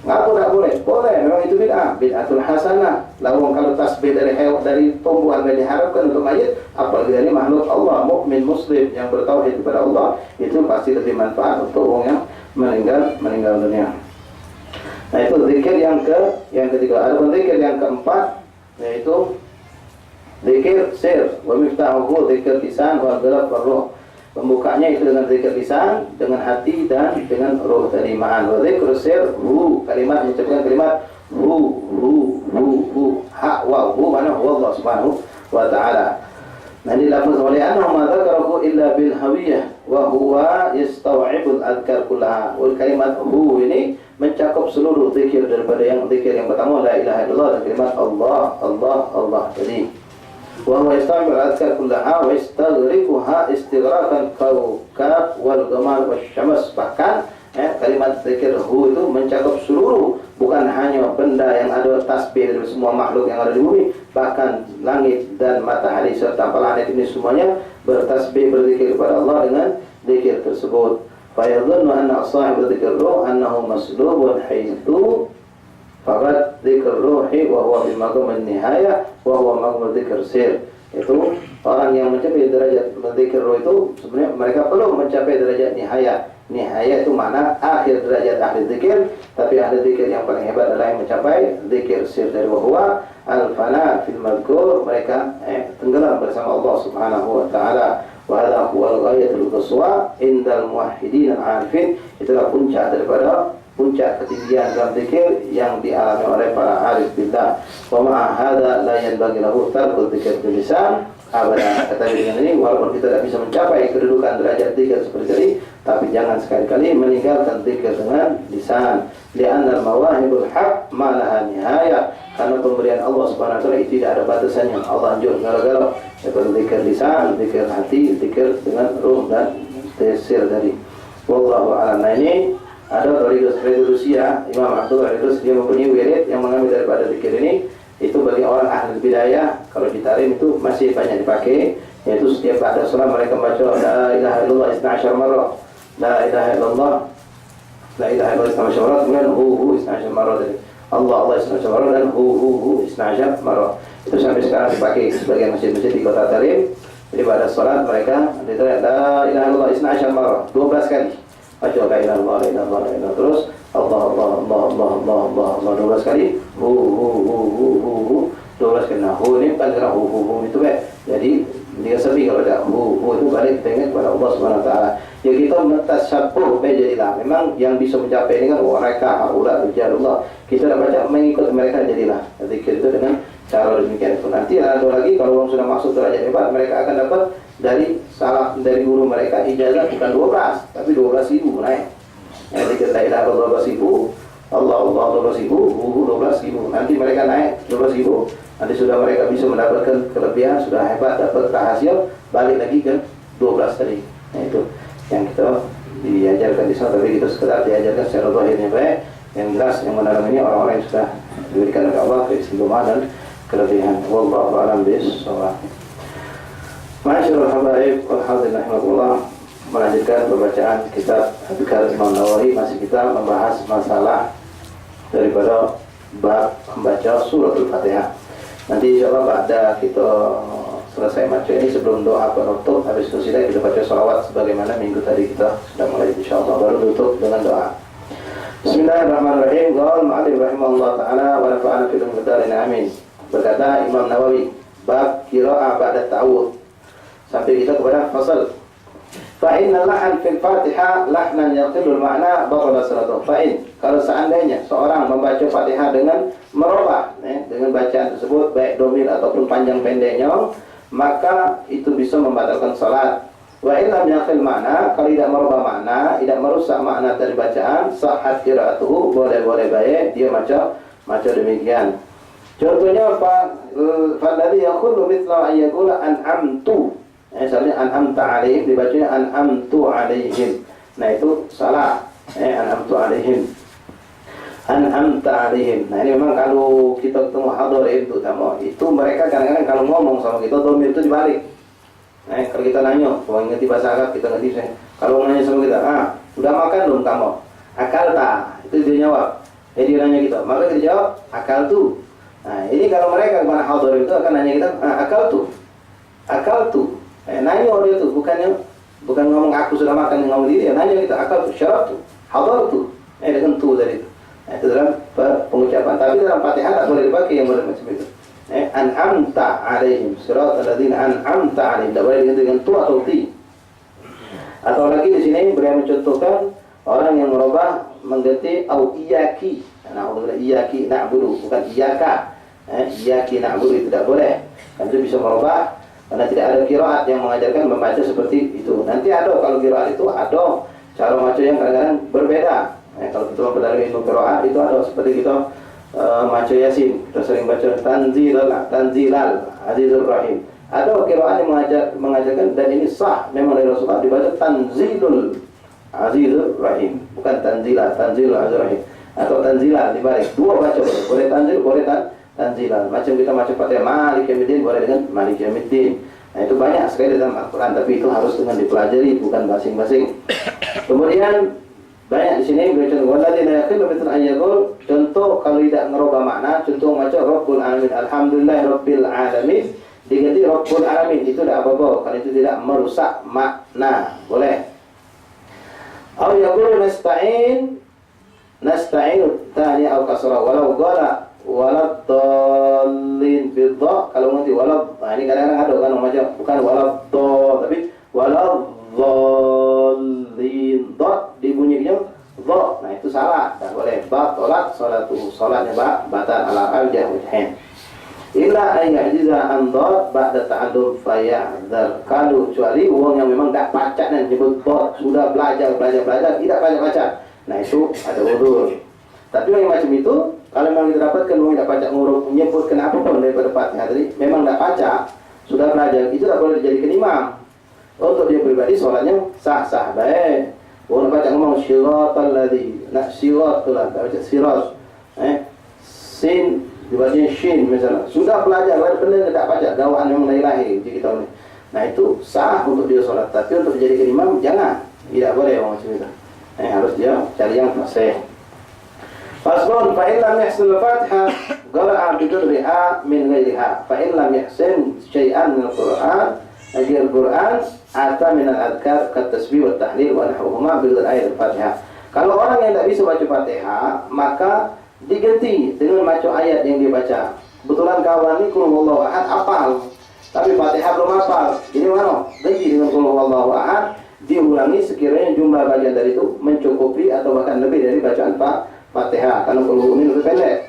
Ngaku tak boleh? Boleh, memang itu bid'atul hasanah. Lalu kalau tasbih dari tumbuhan yang diharapkan untuk mayit, apalagi dari makhluk Allah, mukmin muslim yang bertauhid kepada Allah, itu pasti lebih manfaat untuk orang yang meninggal dunia. Nah, itu zikir yang ketiga. Ada zikir yang keempat, yaitu zikir sir, wa miftahuhu zikir lisan wa qalb wa ruh. Pembukanya itu dengan zikir lisan, dengan hati dan dengan ruh tadi ma'an. Wa zikru sir, kalimat mengucapkan kalimat ha wa mana huwa Allah Subhanahu wa taala. Nah, ini lafaz oleh annahu ma dzakarahu illa bil hawiyah wa huwa yastaw'ibul adhkar kullaha. Wal kalimat ini mencakup seluruh zikir daripada yang zikir yang pertama la ilaha illallah dan kalimat Allah Allah Allah tadi. Wa huwa yastaw'ibul adhkar kullaha wa yastaghriquha istighraqan kawkab wal qamar wasyams. Bahkan kalimat zikir itu mencakup seluruh, bukan hanya benda yang ada tasbih dari semua makhluk yang ada di bumi, bahkan langit dan matahari serta planet ini semuanya bertasbih berzikir kepada Allah dengan zikir tersebut. Fa yadhunnu anna sahib dzikr ruh annahu maslubun haitsu faqad dzikr ruhi wa huwa bi maqam an-nihayah wa huwa maqam dzikr sir. Itu orang yang mencapai derajat berzikir ruh itu sebenarnya mereka belum mencapai derajat nihayah. Nihayah itu mana akhir derajat ahli zikir, tapi ahli zikir yang paling hebat adalah yang mencapai zikir sir dari wahwa al-fana fil madhkur, mereka tenggelam bersama Allah Subhanahu wa taala. Wa hadha huwa al-ghayatul quswa indal muwahhidin al-arifin. Itulah puncak daripada puncak ketinggian dalam zikir yang dialami oleh para arif billah. Wa ma hadha la yanbaghi lahu tarku dzikr bil lisan abada. Kata dengan ini, walaupun kita tidak bisa mencapai kedudukan derajat zikir seperti ini, tapi jangan sekali-kali meninggalkan zikir dengan lisan. Li'anna al-mawahibul haq ma laha nihayah. Karena pemberian Allah Subhanahu wa taala itu tidak ada batasannya. Allah anjur gara-gara daripada zikir lisan, zikir hati, zikir dengan ruh dan tesir dari. Wallahu a'lam. Nah, ini ada dari Rusia, Imam Abdul Ridus, dia mempunyai wirid yang mengambil daripada zikir ini. Itu bagi orang ahli bidayah, kalau di tarim itu masih banyak dipakai, yaitu setiap pada salat mereka baca la ilaha illallah 12 marrah, la ilaha illallah, la ilaha illallah 12 marrah, kemudian hu 12 marrah tadi, Allah 12 marrah, dan hu 12 marrah. Itu sampai sekarang dipakai sebagian masjid-masjid di kota Tarim. Jadi pada salat mereka ditulis la ilaha illallah 12 marrah, 12 kali. Baca la ilaha illallah, la ilaha illallah, la ilaha, terus Allah Allah Allah Allah Allah Allah Allah 12 kali. Hu 12 kali. Nah, hu ini bukan kira hu itu jadi dia sepi kalau ada hu itu balik kita ingat kepada Allah Subhanahu wa taala. Ya, kita mentasabbuh jadilah. Memang yang bisa mencapai ini kan mereka haula rijalullah. Kita dah baca mengikut mereka jadilah. Zikir itu dengan cara demikian itu. Nanti ada lagi kalau orang sudah masuk derajat hebat, mereka akan dapat dari guru mereka ijazah bukan 12 tapi 12.000 naik. Ya, zikir la ilaha illallah 12.000, Allah Allah 12.000, 12.000. Nanti mereka naik 12.000. Nanti sudah mereka bisa mendapatkan kelebihan, sudah hebat, dapat rahasia, balik lagi ke 12 tadi. Nah, itu yang kita diajarkan di sana, tapi kita sekedar diajarkan secara zahirnya baik. Yang jelas yang mendalam ini orang-orang yang sudah diberikan oleh Allah keistimewaan dan kelebihan. Wallahu a'lam bishawab. Ma'asyiral habaib wal hadirin rahimakumullah. Melanjutkan pembacaan kitab Adhkar Imam Nawawi, masih kita membahas masalah daripada bab membaca suratul Fatihah. Nanti insyaallah pada kita selesai baca ini sebelum doa penutup, habis itu sudah kita baca salawat sebagaimana minggu tadi kita sudah mulai, insyaallah baru tutup dengan doa. Bismillahirrahmanirrahim. Qala al-mu'allif rahimahullah taala wa nafa'ana fil mudarin amin. Berkata Imam Nawawi, bab qiraah ba'da ta'awudz. Sampai kita kepada fasal. Fa inna lahan fil Fatihah lahnan yaqilul makna batala salatuh. Fa in, kalau seandainya seorang membaca Fatihah dengan merubah dengan bacaan tersebut baik domir ataupun panjang pendeknya, maka itu bisa membatalkan salat. Wa illam yaqil makna, kalau tidak merubah makna, tidak merusak makna dari bacaan, sahhat qiraatuhu, boleh-boleh baik dia macam demikian. Contohnya falladhi yaqulu mithla an yaqula an'amtu. Misalnya an'amta alaihim dibacanya an'amtu alaihim. Nah itu salah. An'amtu alaihim. An'amta alaihim. Nah ini memang kalau kita ketemu hadirin itu mereka kadang-kadang kalau ngomong sama kita domir itu dibalik. Kalau kita nanya, kalau ngerti bahasa Arab kita ngerti. Kalau nanya sama kita, udah makan belum kamu? Akal tak? Itu dia jawab. Dia nanya kita, maka kita jawab akal tu. Nah ini kalau mereka kepada hadirin itu akan nanya kita, akal tu. Nanya dia tu, bukan ngomong aku sudah makan, ngomong dia, nanya kita akal tu, syarat tu, hadar tu, dengan tu tadi. Itu dalam pengucapan. Tapi dalam Fatihah tak boleh dipakai yang boleh macam itu. An'amta alaihim, siratal ladzina an'amta alaihim, tak boleh diganti dengan tu atau ti. Atau lagi di sini beliau mencontohkan orang yang merubah mengganti au iyaki. Nah, Allah iyaki na'budu, bukan iyaka. Iyaki na'budu itu tidak boleh. Kan itu bisa merubah. Karena tidak ada qiraat yang mengajarkan membaca seperti itu. Nanti ada kalau qiraat itu ada cara baca yang kadang-kadang berbeda. Kalau kita mempelajari ilmu qiraat itu ada seperti kita baca Yasin, kita sering baca Tanzilal Azizur Rahim. Ada qiraat yang mengajarkan dan ini sah memang dari Rasulullah dibaca Tanzilul Azizur Rahim, bukan Tanzilal Azizur Rahim atau Tanzilal dibalik. Dua baca boleh Tanzil, boleh Tanzilan. Macam kita baca Fatihah Malik Yaumiddin boleh dengan Malik Yaumiddin. Nah itu banyak sekali dalam Al-Quran, tapi itu harus dengan dipelajari, bukan masing-masing. Kemudian banyak di sini bercontoh walladzina yaqilu mithla an yaqul, contoh kalau tidak merubah makna, contoh baca Rabbul Alamin, Alhamdulillah Rabbil Alamin, diganti Rabbul Alamin, itu tidak apa-apa, kalau itu tidak merusak makna, boleh. Aw yaqulu nasta'in tani aw kasra walau qala waladhdallin bidha, kalau nanti ini kadang-kadang ada kan macam bukan waladhdall tapi waladhdallin dot dibunyinya dha. Nah itu salah, tak boleh. Batalat salatnya batal ala al-jah wajhain. Illa ay ya'jiza an dot ba'da ta'allum faya'dzar. Kalau kecuali wong yang memang tak baca dan nyebut dot, sudah belajar tidak baca. Nah itu ada udzur. Tapi yang macam itu kalau memang kita dapatkan orang tidak baca nguruf menyebutkan apapun daripada Fatihah tadi, memang tidak baca, sudah belajar, itu tak boleh dijadikan imam. Untuk dia pribadi solatnya sah-sah baik. Orang baca ngomong syiratal ladzi, nak sirat tu lah, tak baca sirat. Sin dibacanya shin misalnya. Sudah belajar, benar tidak baca, gawaan memang dari lahir jadi kita ni. Nah itu sah untuk dia solat, tapi untuk dijadikan imam jangan, tidak boleh orang macam itu. Harus dia cari yang fasih. Fasbun fa in lam yahsin al-Fatihah qara'a bidurriha min ghairiha fa in lam yahsin syai'an min al-Qur'an ajil Qur'an ata min al-adhkar kat tasbih wa tahlil wa nahwuhuma bil ayat al-Fatihah. Kalau orang yang tidak bisa baca Fatihah maka diganti dengan baca ayat yang dia baca. Kebetulan kawan ni qul huwallahu ahad hafal tapi Fatihah belum hafal. Ini mana? Ganti dengan qul huwallahu ahad, diulangi sekiranya jumlah bagian dari itu mencukupi atau bahkan lebih dari bacaan Fatihah. Kalau ini lebih pendek.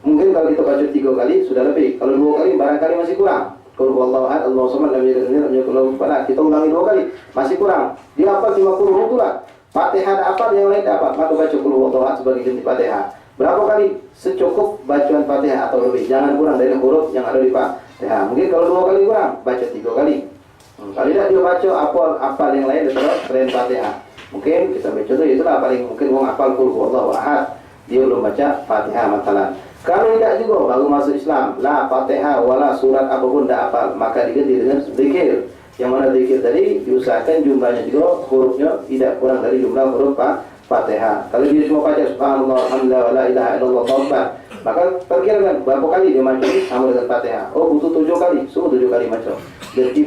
Mungkin kalau kita baca 3 kali sudah lebih. Kalau 2 kali barangkali masih kurang. Qul huwallahu ahad, Allahu samad, lam yalid walam yulad walam yakul lahu kufuwan ahad. Kita ulangi 2 kali, masih kurang. Dia hafal 50 huruf lah. Fatihah apa yang lain dapat, maka baca qul huwallahu ahad sebagai ganti Fatihah. Berapa kali? Secukup bacaan Fatihah atau lebih. Jangan kurang dari huruf yang ada di Fatihah. Mungkin kalau 2 kali kurang, baca 3 kali. Kalau tidak dia baca apa yang lain daripada selain Fatihah. Mungkin kita baca contoh itulah paling mungkin orang hafal qul huwallahu ahad, dia belum baca Fatihah matalan. Kalau tidak juga baru masuk Islam, la Fatihah wala surat apapun tidak hafal, maka diganti dengan zikir. Yang mana zikir tadi diusahakan jumlahnya juga hurufnya tidak kurang dari jumlah huruf Fatihah. Kalau dia cuma baca subhanallah alhamdulillah wala ilaha illallah akbar, Maka perkirakan berapa kali dia baca sama dengan Fatihah. Oh butuh 7 kali, suruh 7 kali baca. Jadi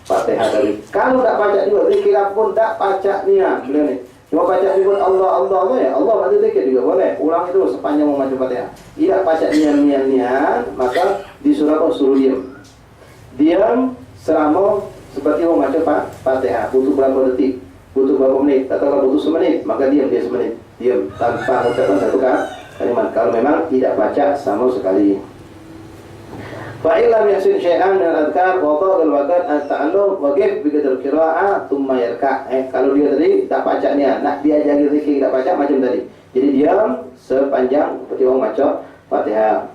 Fatihah tadi. Kalau tak baca juga zikir pun tak baca niat beliau ni. Cuma baca juga Allah Allah ya. Allah baca zikir juga boleh. Ulang itu sepanjang membaca Fatihah. Tidak baca niat, maka disuruh suruh diam. Diam selama seperti membaca Fatihah. Butuh berapa detik? Butuh berapa menit? Atau butuh semenit? Maka diam dia semenit. Diam tanpa mengucapkan satu kalimat. Kalau memang tidak baca sama sekali. Fa'ilam yasin syai'an min al-adhkar wa dhal waqt at-ta'allum waqif bi qadar qira'ah thumma yarka'. Kalau dia tadi tak baca niat, nak dia jaga zikir tak baca macam tadi. Jadi diam sepanjang seperti orang baca Fatihah.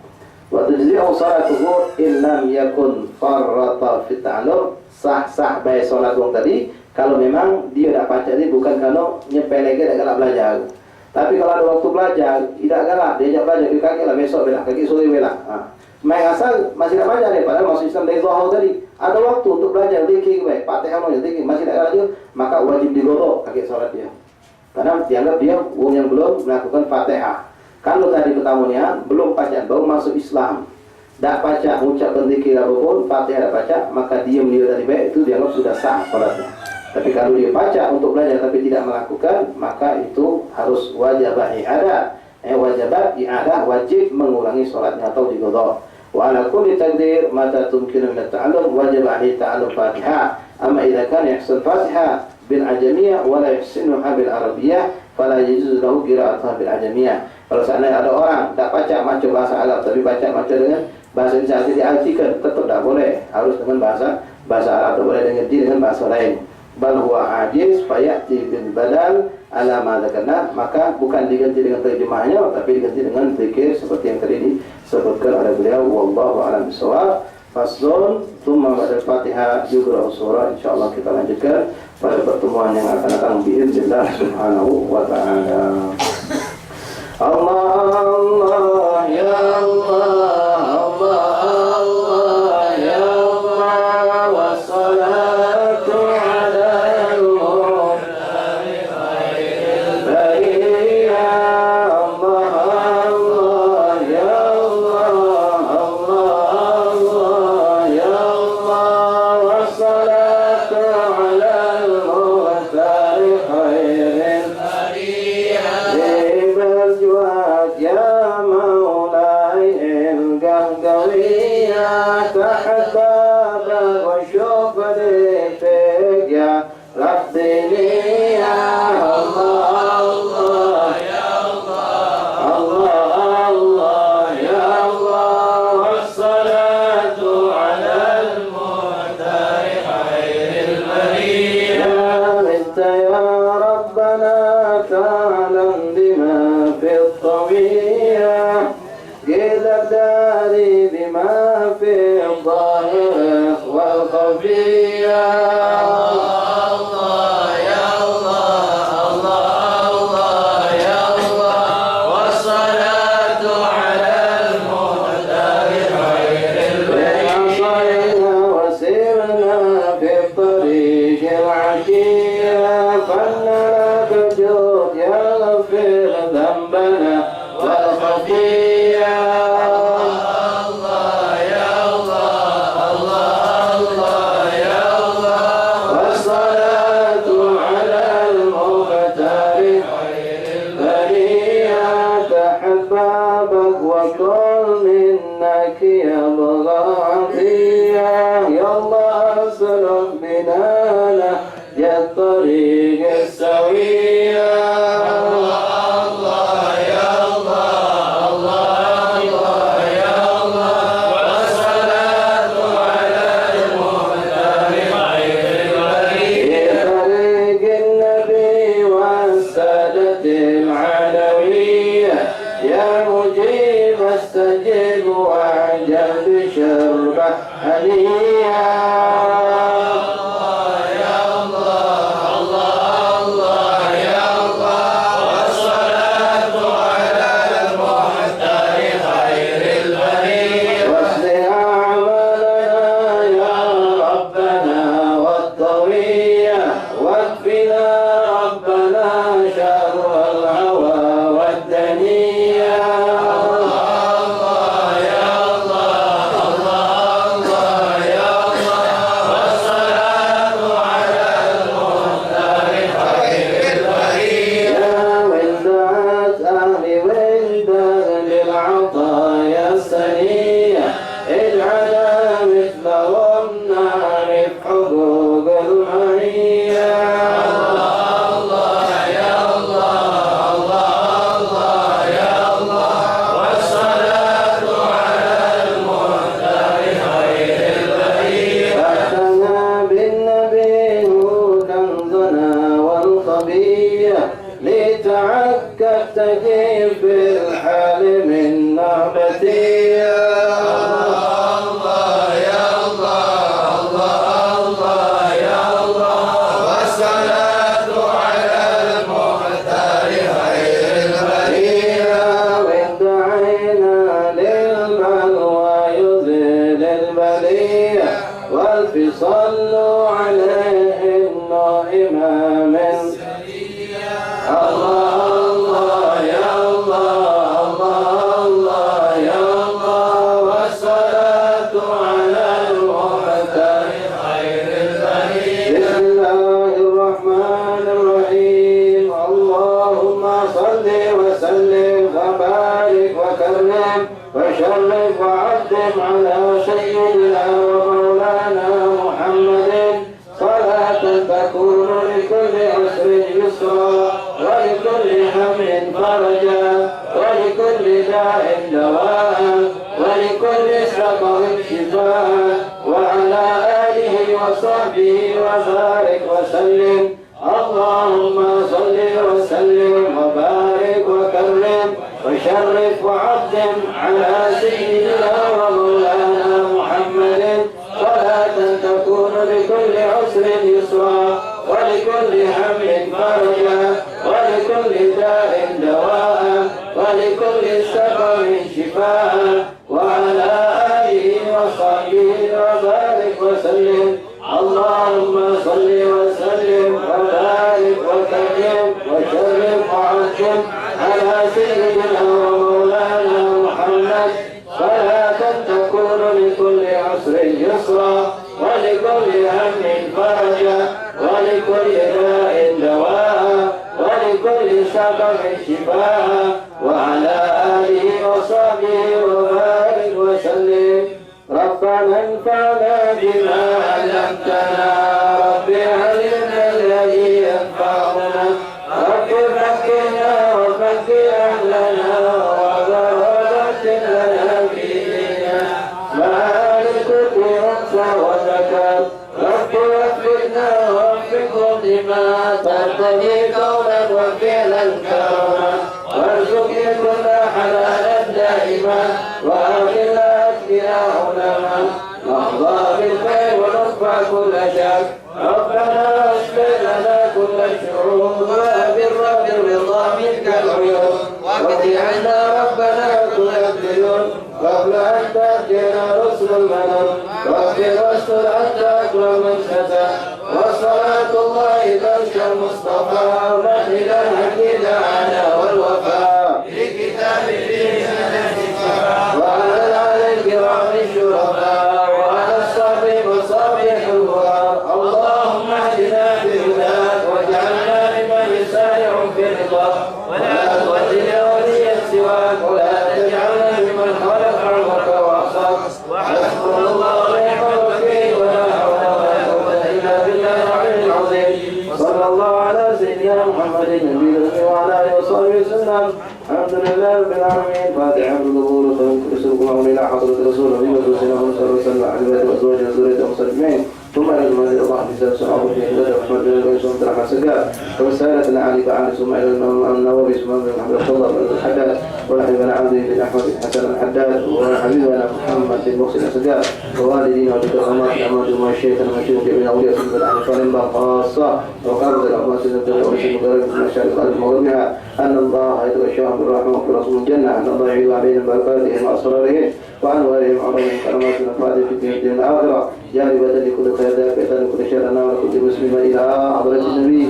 Wa tujzi'u salatuhu illam yakun farrata fi ta'allum. Sah baik solat orang tadi kalau memang dia tak baca tadi bukan kerana nyepeleke tak galak belajar. Tapi kalau ada waktu belajar, tidak galak, dia ajak belajar, dia kaki lah besok bela, kaki sore bela. Main asal masih tak belajar dia, padahal masuk Islam dari Zuhur tadi. Ada waktu untuk belajar, zikir baik, Fatihah mau zikir, masih tak galak dia, maka wajib digodok kaki solat dia. Karena dianggap dia orang yang belum melakukan Fatihah. Kalau tadi pertamanya belum baca, baru masuk Islam, tak baca, ucapkan zikir apapun, Fatihah tak baca, maka diam dia tadi baik, itu dianggap sudah sah solatnya. Tapi kalau dia baca untuk belajar tapi tidak melakukan, maka itu harus wajibat i'adah. Wajibat i'adah, wajib mengulangi solatnya atau diqadha. Wa ala kulli taqdir mata tumkinu min at-ta'allum wajib 'alaihi ta'allum Fatihah. Amma idza kana yahsul Fatihah bil ajamiyah wa la yuhsinuha bil arabiyyah fala yajuzu lahu qira'atuha bil ajamiyah. Kalau seandainya ada orang tak baca macam bahasa Arab tapi baca macam dengan bahasa Indonesia diartikan, tetap tak boleh, harus dengan bahasa Arab, tak boleh dengan bahasa lain. Bal huwa ajiz fayati bil badal ala ma dzakarna, maka bukan diganti dengan terjemahnya tapi diganti dengan zikir seperti yang tadi disebutkan oleh beliau. Wallahu a'lam bishawab. Faslun thumma ba'da Fatihah yuqra'u surah. Insyaallah kita lanjutkan pada pertemuan yang akan datang biiznillah subhanahu wa ta'ala. Allah Allah ya Allah Allah Allah ya Allah wa salatu يا مجيب استجب وعجل بشر في الحال من نعمتي يا الله يا الله الله الله يا الله والصلاة على المختار خير البرية وإن دعينا للبلوى يزيل البلية والف صلوا عليه إنه إمام الله الله يا الله الله الله يا الله والصلاة على المختار خير البرية بسم الله الرحمن الرحيم اللهم صل وسلم وبارك وكرم وشرف وعظم على سيدنا ومولانا محمد صلاة تكون لكل عسر يسرا ولكل هم فرجا ولكل داء دواء ولكل سقم شفاء وعلى آله وصحبه وبارك وسلم اللهم صل وسلم وبارك وكرم وشرف وعظم على سيدنا ومولانا محمد صلاة تكون لكل عسر يسرا ولكل هم فرجا ولكل داء دواء ولكل سقم شفاء وعلى آله وصحبه وبارك وسلم اللهم صل وسلم وبارك وكرم وشرف وعظم على سيدنا ومولانا محمد صلاة تكون لكل عسر يسرا ولكل هم فرجا ولكل داء دواء ولكل سقم شفاء وعلى آله وصحبه وبارك وسلم ربنا انفعنا بما علمتنا رب علمنا الذي ينفعنا رب فكنا وفك أهلنا وبركة لنا في ديننا مع الكتب أنثى وزكاة رب وفقنا ووفقهم لما ترتدي قولا وفعلا كرما وارزقنا كل حلالا دائما وأغفر أتقنا علما نرضى بالخير ونرفع كل شك ربنا اصلح لنا كل الشعوب وأبر بالرضا منك العيون واجعلنا ربنا كل الديون قبل أن تأتينا رسل المنون واغفر واستر أنت أكرم من ستر وصلاة الله تلك المصطفى مهلا حكينا على والوفاء لكتاب فيه وعلى الآل الكرام الشرفاء وعلى الصحب والصابح الغرار اللهم اهدنا بهداك واجعلنا ممن يسارع في رضاك ولا تولنا وليا سواك ولا تجعلنا ممن خلق عمرك وعصاك وحسبنا الله ونعم الوكيل ولا حول ولا قوة إلا بالله العلي العظيم وصلى الله على سيدنا محمد النبي الأمي وعلى آله وصحبه وسلم الحمد لله رب العالمين فاتحة بالقبول وسلكم إلى حضرة رسول الله وسلم صلى الله عليه وسلم على بيت وأزواجه وذريته ومسلمين ثم إلى المنزل الله في سلسلة صحابه في حدود محمد بن علي وسلم ترحم سكاء وسائلة العالي فعال ثم إلى النووي ثم إلى محمد الفضل بن الحداد ونحبنا عبد بن أحمد بن حسن الحداد وحبيبنا محمد بن محسن سكاء ووالدينا وبكرامات الأمات والشيخ المشهور بن أولياء سيد الأحفال خاصة وقرض الأمات النبي ورسول مدرب من مشارق الأرض ومغربها أن الله يتغشاهم بالرحمة وفي رسول الجنة أن الله يعيد عليهم بركاتهم وأسرارهم وأنوارهم وعليهم كرامات الأفراد في الدين الآخرة جالبة لكل خير دافعة لكل شر ولكل مسلم إلى حضرة النبي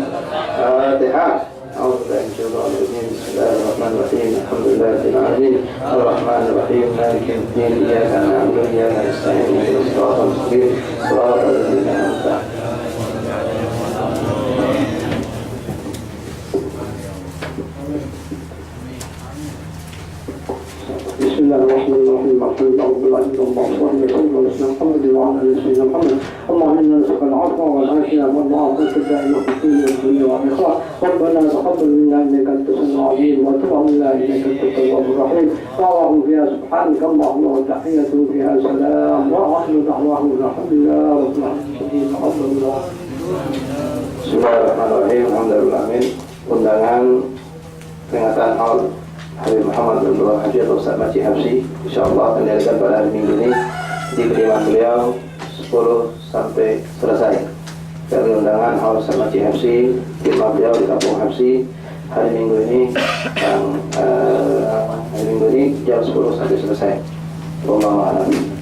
فاتحة أعوذ بالله من الشيطان الرجيم بسم الله الرحمن الرحيم الحمد لله رب العالمين الرحمن الرحيم مالك يوم الدين إياك نعبد وإياك نستعين اهدنا الصراط المستقيم صراط الذين أنعمت عليهم بسم الله الرحمن الرحيم الحمد لله رب العالمين اللهم صل وسلم على سيدنا محمد وعلى ال سيدنا محمد اللهم انا نسالك العفو والعافيه والعافيه الدائمه في الدين والدنيا والاخره ربنا تقبل منا انك انت السميع العليم وتب علينا انك انت التواب الرحيم دعواهم فيها سبحانك اللهم وتحيتهم فيها سلام واخر دعواهم الحمد لله رب العالمين الحمد لله. Bismillahirrahmanirrahim. Alhamdulillah. Undangan peringatan Hari Abdul Hafidh Ustaz Maci Hafsi, insyaallah akan diadakan pada hari Minggu ini di kediaman beliau 10 sampai selesai. Dari undangan Ustaz Maci Hafsi, kediaman beliau di Kampung Hafsi hari Minggu ini jam 10 sampai selesai. Wallahu a'lam.